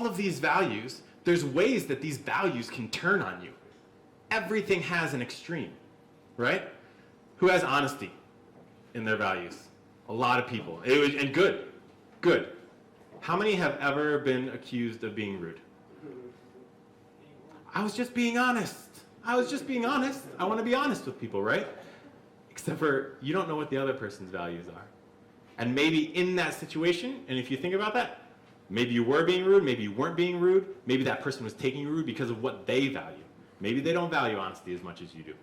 of these values, there's ways that these values can turn on you. Everything has an extreme, right? Who has honesty in their values? A lot of people. And good. How many have ever been accused of being rude? I was just being honest. I want to be honest with people, right? Except for you don't know what the other person's values are. And maybe in that situation, and if you think about that, maybe you were being rude, maybe you weren't being rude, maybe that person was taking you rude because of what they value. Maybe they don't value honesty as much as you do,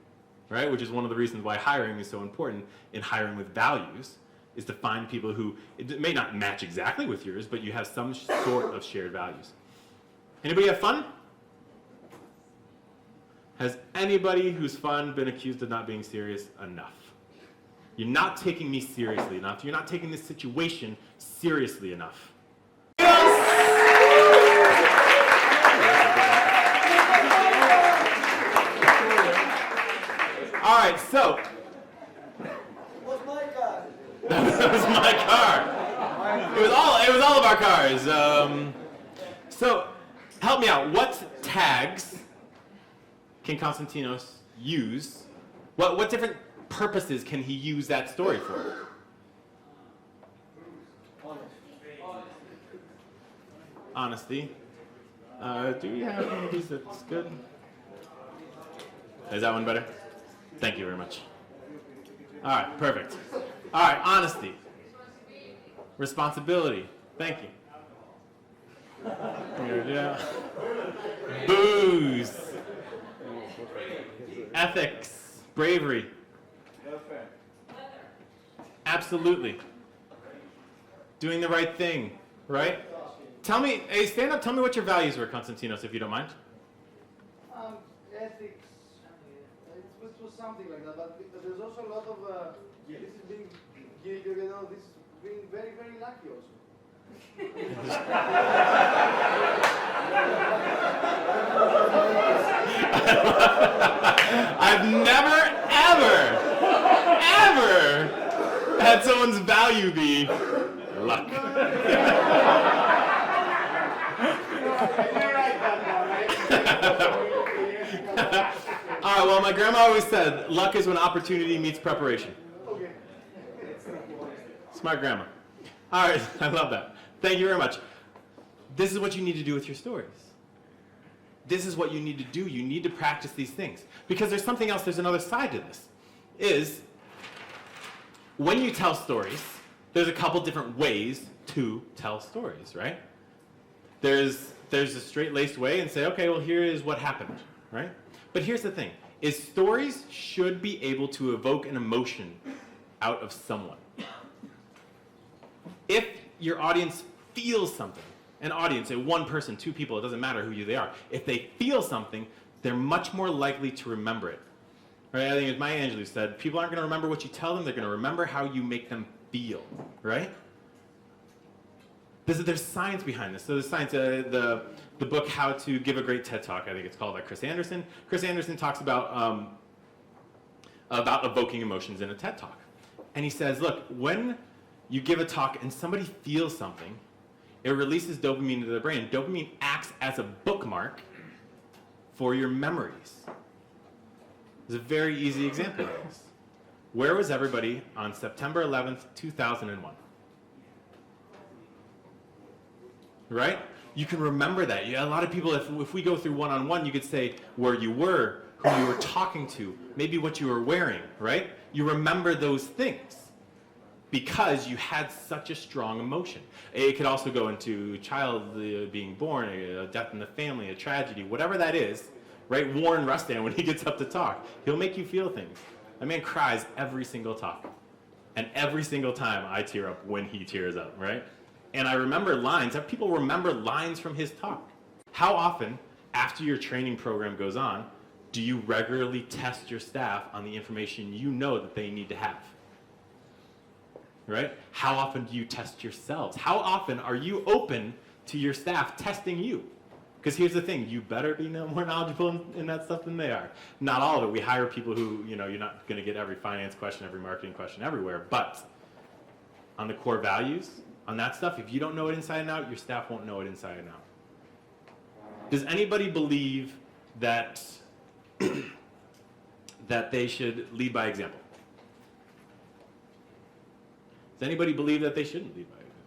right? Which is one of the reasons why hiring is so important in hiring with values, is to find people who, it may not match exactly with yours, but you have some sort of shared values. Anybody have fun? Has anybody who's fun been accused of not being serious enough? You're not taking me seriously enough. You're not taking this situation seriously enough. All right, so. What's my car? That was my car. It was all of our cars. So, help me out. What tags can Konstantinos use? What different purposes can he use that story for? Honesty. Do we have one of these that's good? Is that one better? Thank you very much. All right, perfect. All right, honesty. Responsibility. Thank you. Yeah. Booze. Ethics. Bravery. Absolutely. Doing the right thing, right? Tell me, hey, stand up, tell me what your values were, Konstantinos, if you don't mind. Ethics. It was something like that, but there's also a lot of, this is being, this is being very, very lucky also. I've never, ever had someone's value be luck. All right, well, my grandma always said, luck is when opportunity meets preparation. Okay. Smart grandma. All right, I love that. Thank you very much. This is what you need to do with your stories. This is what you need to do. You need to practice these things. Because there's something else, there's another side to this. Is when you tell stories, there's a couple different ways to tell stories, right? There's a straight-laced way and say, okay, well, here is what happened, right? But here's the thing, is stories should be able to evoke an emotion out of someone. If your audience feels something, an audience, one person, two people, it doesn't matter who they are, if they feel something, they're much more likely to remember it. Right? I think as Maya Angelou said, people aren't going to remember what you tell them, they're going to remember how you make them feel, right? There's science behind this. So there's science, the book How to Give a Great TED Talk, I think it's called, by Chris Anderson. Chris Anderson talks about evoking emotions in a TED Talk. And he says, look, when you give a talk and somebody feels something, it releases dopamine into their brain. Dopamine acts as a bookmark for your memories. There's a very easy example of this. Where was everybody on September 11th, 2001? Right? You can remember that. A lot of people, if we go through one-on-one, you could say where you were, who you were talking to, maybe what you were wearing, right? You remember those things because you had such a strong emotion. It could also go into a child being born, a death in the family, a tragedy, whatever that is, right? Warren Rustand, when he gets up to talk, he'll make you feel things. That man cries every single talk. And every single time I tear up when he tears up, right? And I remember lines. People remember lines from his talk. How often, after your training program goes on, do you regularly test your staff on the information you know that they need to have? Right? How often do you test yourselves? How often are you open to your staff testing you? Because here's the thing, you better be more knowledgeable in that stuff than they are. Not all of it. We hire people who, you're not going to get every finance question, every marketing question everywhere. But on the core values, on that stuff, if you don't know it inside and out, your staff won't know it inside and out. Does anybody believe that that they should lead by example? Does anybody believe that they shouldn't lead by example?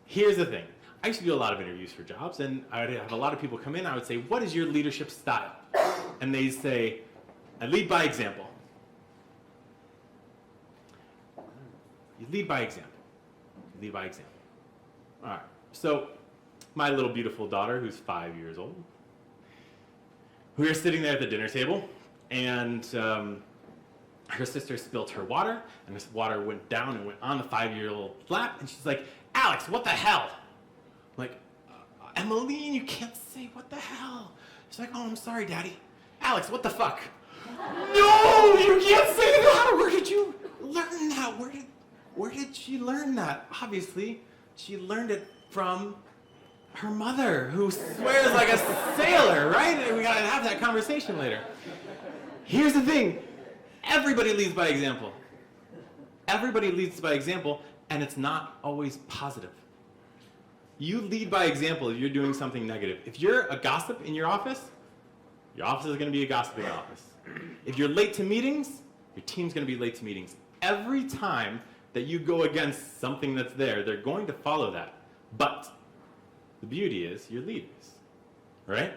Here's the thing. I used to do a lot of interviews for jobs, and I would have a lot of people come in. I would say, what is your leadership style? And they say, I lead by example. You lead by example. You lead by example. All right. So my little beautiful daughter, who's 5 years old, we were sitting there at the dinner table, and her sister spilled her water, and this water went down and went on the 5-year-old's lap, and she's like, Alex, what the hell? I'm like, Emmeline, you can't say what the hell. She's like, oh, I'm sorry, Daddy. Alex, what the fuck? No, you can't say that. Where did you learn that? Where did she learn that? Obviously, she learned it from her mother, who swears like a sailor, right? And we gotta have that conversation later. Here's the thing. Everybody leads by example. Everybody leads by example, and it's not always positive. You lead by example if you're doing something negative. If you're a gossip in your office is going to be a gossiping office. If you're late to meetings, your team's going to be late to meetings. Every time that you go against something that's there, they're going to follow that. But the beauty is you're leaders, right?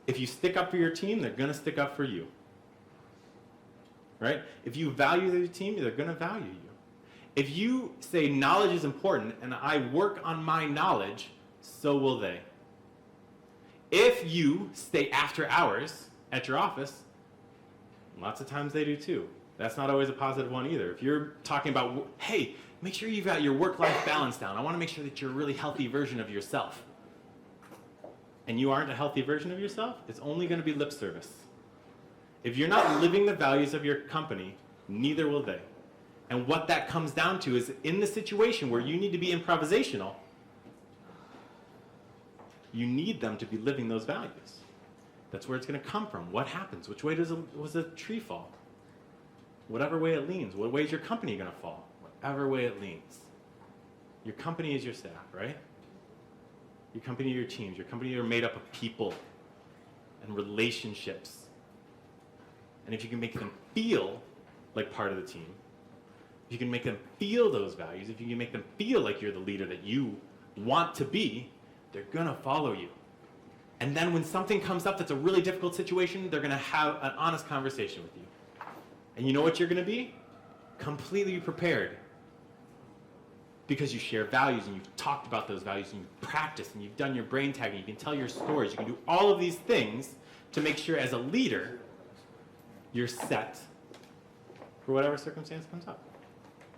If you stick up for your team, they're going to stick up for you, right? If you value your team, they're going to value you. If you say knowledge is important and I work on my knowledge, so will they. If you stay after hours at your office, lots of times they do too. That's not always a positive one either. If you're talking about, hey, make sure you've got your work-life balance down. I want to make sure that you're a really healthy version of yourself. And you aren't a healthy version of yourself, it's only going to be lip service. If you're not living the values of your company, neither will they. And what that comes down to is in the situation where you need to be improvisational, you need them to be living those values. That's where it's going to come from. What happens? Which way does a tree fall? Whatever way it leans. What way is your company going to fall? Whatever way it leans. Your company is your staff, right? Your company are your teams. Your company are made up of people and relationships. And if you can make them feel like part of the team, if you can make them feel those values, if you can make them feel like you're the leader that you want to be, they're going to follow you. And then when something comes up that's a really difficult situation, they're going to have an honest conversation with you. And you know what you're going to be? Completely prepared. Because you share values and you've talked about those values and you've practiced and you've done your brain tagging, you can tell your stories, you can do all of these things to make sure as a leader, you're set for whatever circumstance comes up.